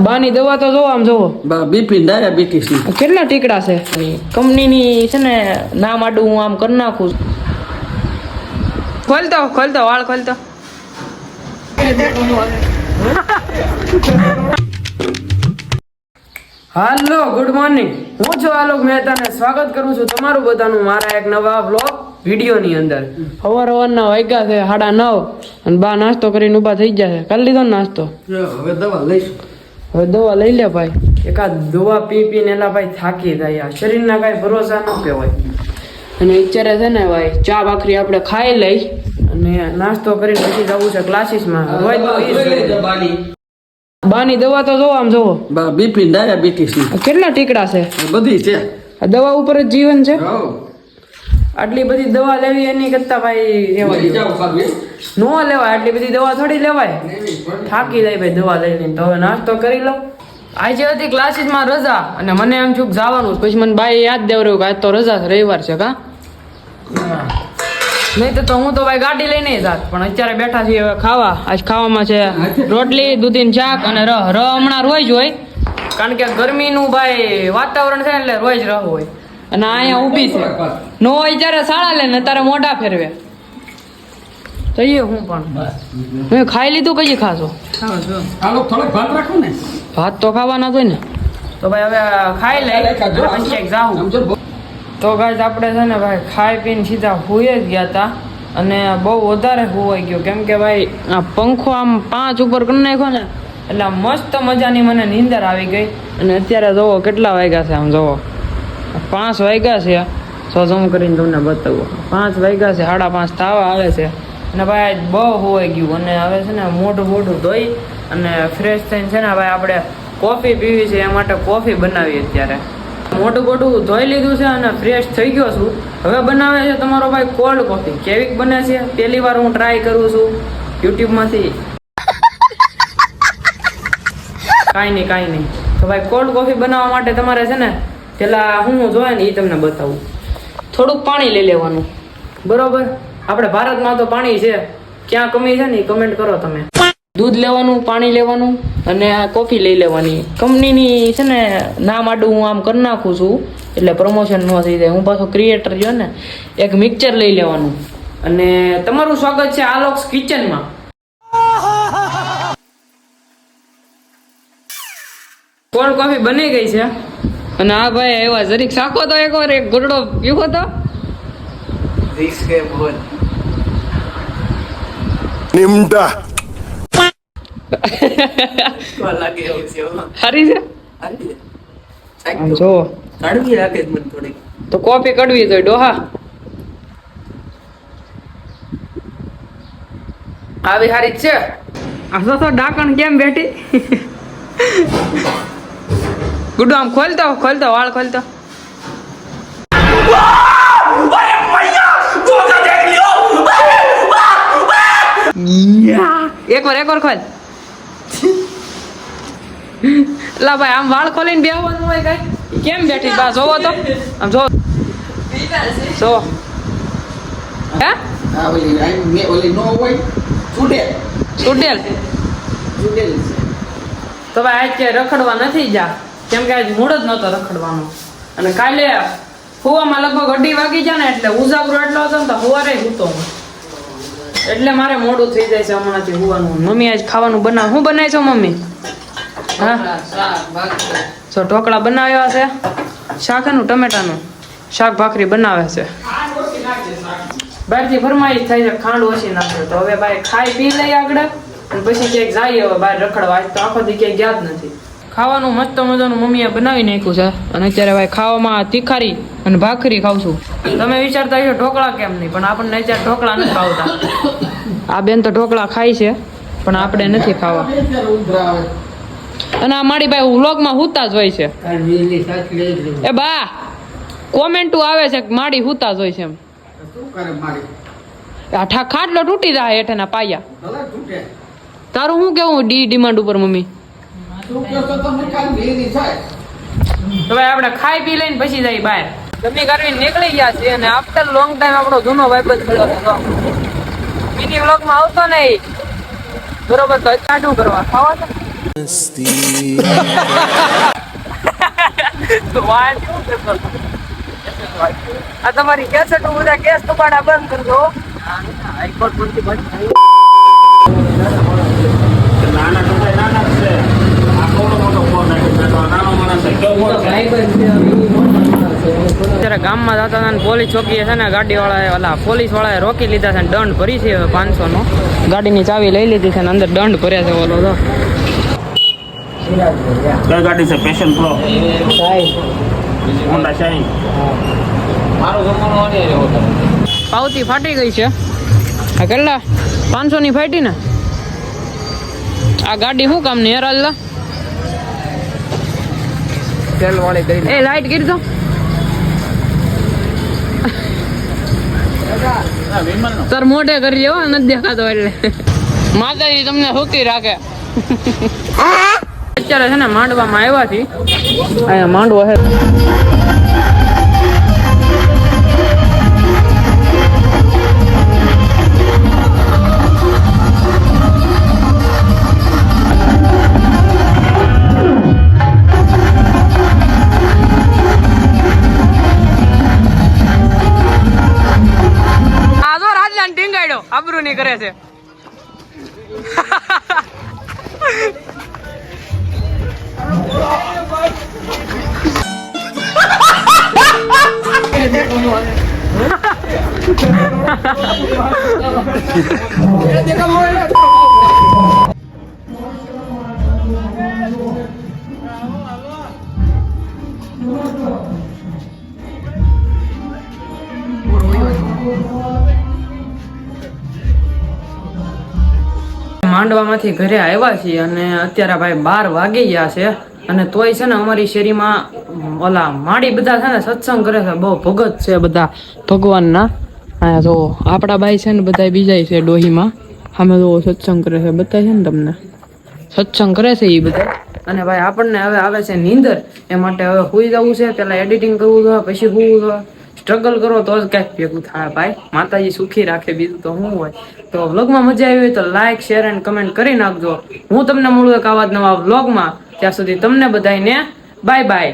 બાની દવા તો જોવો આમ જોવો બીપી ડાયાબિટીસ કેટલા ટીકડા છે કંપનીની છે ને નામ આડું હું આમ કરી નાખું. ખોલતો વાળ ખોલતો. હાલો ગુડ મોર્નિંગ, હું છું આલોક મહેતા ને સ્વાગત કરું છું તમારું બધાનું મારા એક નવા વ્લોગ વિડીયો ની અંદર. સવારના વાગ્યા છે 9:30 અને બા નાસ્તો કરીને ઉભા થઈ ગયા છે. કરી લીધો નાસ્તો? હવે દવા લઈશું. હવે દવા લઈ લે ભાઈ. એકાદ દવા પી ને એલા ભાઈ થાકી જાય. શરીરના કઈ ભરોસા ન કહેવાય. અને અત્યારે છે ને ભાઈ ચા ભાખરી આપણે ખાઈ લઈ અને નાસ્તો કરીને પછી જવું છે ક્લાસીસમાં. બાની દવા તો જોવો આમ જોવો બીપી ડાયાબિટીસ કેટલા ટીકડા છે બધી છે. આ દવા ઉપર જ જીવન છે. આટલી બધી દવા લેવી એની કરતા ભાઈ નો લેવાય. આટલી બધી દવા થોડી લેવાય. થાકી જાય ભાઈ દવા લઈને. તો હવે નાસ્તો કરી લો. આજે હતી ક્લાસીસમાં રજા અને મને એમ છું જવાનું. પછી મને બાઈ યાદ દેવડ્યું કે આજ તો રજા છે, રવિવાર છે. કા નહીં તો હું તો ભાઈ ગાડી લઈને જાત. પણ અત્યારે બેઠા છીએ હવે ખાવા. આજ ખાવામાં છે રોટલી, દૂધીનું શાક અને રહ હમણાં રોજ હોય, કારણ કે ગરમીનું ભાઈ વાતાવરણ છે એટલે રોજ રહ હોય. અને અહીંયા ઊભી છે નો હોય ત્યારે શાળા લે ને તારે મોઢા ફેરવે તો એ હું પણ મેં ખાઈ લીધું. કઈ ખાશો? ભાત તો ખાવાના હોય ને. તો ભાઈ હવે ખાઈ લે જાઉં. તો ગાઈસ આપણે છે ને ભાઈ ખાઈ પીને સીધા હુઈ જ ગયા હતા અને બહુ વધારે હુવાઈ ગયો, કેમ કે ભાઈ આ પંખો આમ 5 ઉપર કરી નાખ્યો ને એટલે મસ્ત મજાની મને નીંદર આવી ગઈ. અને અત્યારે જોવો કેટલા વાગ્યા છે. આમ જોવો 5 વાગ્યા છે. ઝૂમ કરીને તમને બતાવું. 5 વાગ્યા છે, 5:30 થવા આવે છે. અને ભાઈ બહુ હોવાઈ ગયું. અને હવે છે ને મોઢું ધોઈ અને ફ્રેશ થઈને છે ને ભાઈ આપણે કોફી પીવી છે. એ માટે કોફી બનાવી. અત્યારે મોઢું ધોઈ લીધું છે અને ફ્રેશ થઈ ગયો છું. હવે બનાવે છે તમારો ભાઈ કોલ્ડ કોફી. કેવી બને છે પહેલી વાર હું ટ્રાય કરું છું યુટ્યુબમાંથી. કાંઈ નહીં. તો ભાઈ કોલ્ડ કોફી બનાવવા માટે તમારે છે ને પેલા હું જોવે ને એ તમને બતાવું. થોડુંક પાણી લઈ લેવાનું, બરોબર? આપણે ભારતમાં તો પાણી છે, ક્યાં કમી છે ને એ કમેન્ટ કરો તમે. દૂધ લેવાનું, પાણી લેવાનું અને આ કોફી લઈ લેવાની. કંપનીની છે ને નામ આડું હું આમ કરી નાખું છું એટલે પ્રમોશન ન થઈ જાય. હું પાછો ક્રિએટર જો ને. એક મિક્સર લઈ લેવાનું. અને તમારું સ્વાગત છે આલોક્સ કિચનમાં. કોલ્ડ કોફી બની ગઈ છે અને આ ભાઈ એવા જરીક શાખો તો એકવાર એક ગુરડો પીવો તો નિમટા સારી છે. જો તો કોફી કડવી તો ડોહા આવી સારી જ છે. આ તો ડાકણ કેમ બેઠી? ગુડુ આમ ખોલતો વાળ ખોલતો. એકવાર ખોલ. લા ભાઈ આમ વાળ ખોલીને બેહવાનું હોય કઈ? કેમ બેઠી બા? જોવો તો આમ જો હે સુડેલ. તો ભાઈ આજ રખડવા નથી જા, કેમ કે આજ મૂડ જ નતો રખડવાનો. અને કાલે હુવામાં લગભગ 2:30 વાગી જાય ને એટલે ઉજાગરો એટલો હતો ને તો સવારે સૂતો હું, એટલે મારે મોડું થઈ જાય છે હમણાંથી હુવાનું. મમ્મી આજ ખાવાનું બનાવ. શું બનાવી છો મમ્મી? હા જો ઢોકળા બનાવ્યા છે, શાકનું ટમેટાનું શાક ભાખરી બનાવે છે. બહારથી ફરમાઈશ થાય છે ખાંડ ઓછી નાખે. તો હવે ભાઈ ખાઈ પી લઈ આગળ અને પછી ક્યાંક જઈએ હવે બહાર રખડવા. આજ તો આખો દી ક્યાંય ગયા જ નથી. ખાવાનું મસ્ત મજાનું મમ્મીએ બનાવી નાખ્યું છે અને અત્યારે ભાઈ ખાવામાં તીખારી અને ભાખરી ખાઉં છું. તમે વિચારતા છો ઢોકળા કેમ નહીં, પણ આપણને અત્યારે ઢોકળા નથી ખાવતા. આ બેન તો ઢોકળા ખાય છે પણ આપણે નથી ખાવા. અને આ મારી ભાઈ વ્લોગમાં હુતા જ હોય છે. એ બા કોમેન્ટો આવે છે કે માડી હુતા જ હોય છે એમ. ખાટલો તૂટી જાય હેઠેના પાયા. તારું શું કેવું ડિમાન્ડ ઉપર મમ્મી? તો ભાઈ આપણે ખાઈ પી લઈને પછી જઈએ બહાર. જમી કરીને નીકળી ગયા છે અને આફ્ટર લોંગ ટાઈમ આપણો જૂનો ભાઈબંધ મળ્યો હતો. મિની વ્લોગમાં આવતો નહીં બરોબર. તો શું કરવા ખાવા આ તમારી કેસેટ બધા કેસ કપાડા બંધ કરી દો. હાઈકોર્ટ પરથી બંધ થાય. અત્યારે ગામમાં જતા હતા ને પોલીસ ચોકીએ છે ને ગાડીવાળાએ પોલીસ વાળાએ રોકી લીધા છે ને દંડ ભરી છે 500 નો. ગાડીની ચાવી લઈ લીધી છે ને અંદર દંડ ભર્યા છે ઓલો તો. કઈ ગાડી છે? Passion pro, Honda shine. પાવતી ફાટી ગઈ છે. આ કેટલા 500 ની ફાટી ને. આ ગાડી શું કામ ની હેરાલ્લા તેલ વાળી કરી. એ લાઈટ કરી દો. સર મોઢે કરી લેવો નથી દેખાતો એટલે. માતાજી તમને સુખી રાખે. અત્યારે છે ને માંડવામાં આવ્યા છીએ. અહીંયા માંડવો છે. આબરૂ ની કરે છે. માંડવામાંથી ઘરે આવ્યા છીએ અને અત્યારે ભાઈ 12 વાગી ગયા છે અને તોય છે ને અમારી શેરીમાં ઓલા માડી બધા છે ને સત્સંગ કરે છે. બહુ ભગત છે બધા ભગવાનના. અહીંયા જો આપણા ભાઈ છે ને બધા બીજા છે ડોહીમાં. સામે જો સત્સંગ કરે છે બધા છે ને તમને સત્સંગ કરે છે એ બધા. અને ભાઈ આપણને હવે આવે છે નીંદર. એ માટે હવે સુઈ જવું છે. પેલા એડિટિંગ કરવું જોઈએ પછી સુવું જોઈએ. સ્ટ્રગલ કરો તો જ કંઈક ભેગું થાય ભાઈ. માતાજી સુખી રાખે બીજું તો શું હોય. તો વ્લોગમાં મજા આવી હોય તો લાઈક શેર એન્ડ કમેન્ટ કરી નાખજો. હું તમને મળું એક આવા જ નવા વ્લોગમાં. ત્યાં સુધી તમને બધાને બાય બાય.